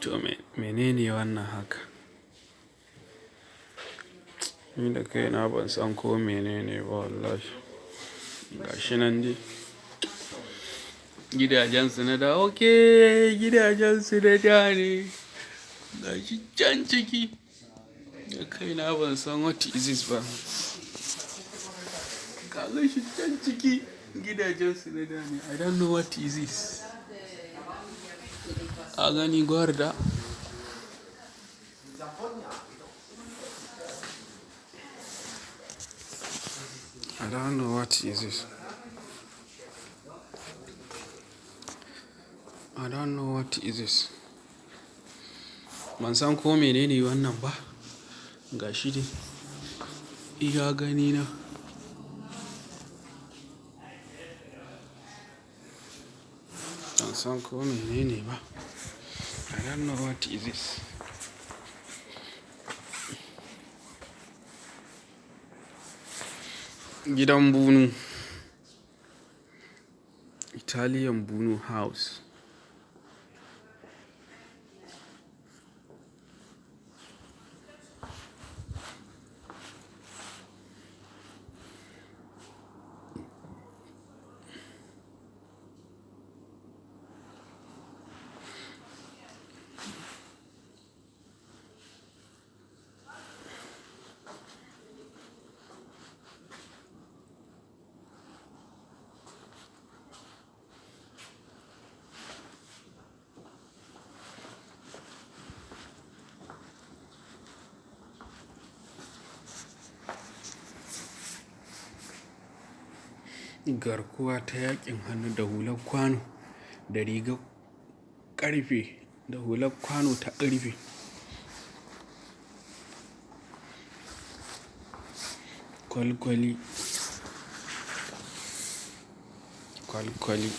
To menene wannan haka? Ni da kaina ban san ko menene ba wallahi. Gashi nan dai. Gidajen su na da okay, gidajen su na da ne. Gashi can ciki. Da kaina ban san what is this ba. Ka gan shi can ciki. Gidajen su na da ne. I don't know what is this. Ka gani gwarda. I don't know what is this. I don't know what is this. Ban san ko menene wannan ba. Gashi dai. Iya gani na. Ban san ko menene ba. I don't know what is this. Gidan bunu. Italian bunu house. Garkuwa ta yaƙin hannu da hular kwano da rigar ƙarfe da hular kwano ta ƙarfe. Kwalkwali. Kwalkwali.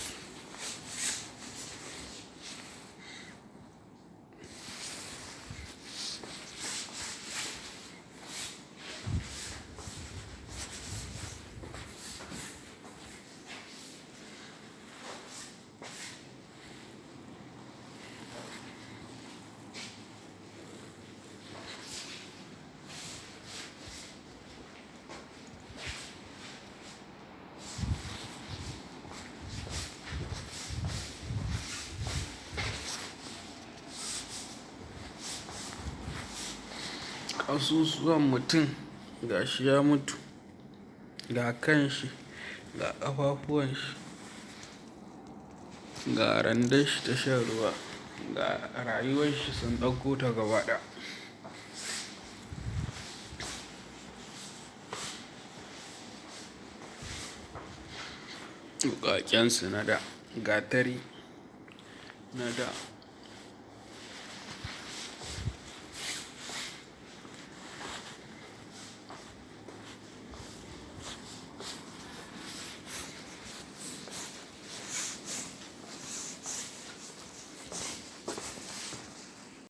Ƙasusuwan mutum gashi ya mutu, ga kan shi, ga ƙafafuwan shi, ga randar shi ta shan ruwa, ga rayuwar shi sun ɗauko ta gaba ɗaya. Wuƙaƙen su na da, gatari na da.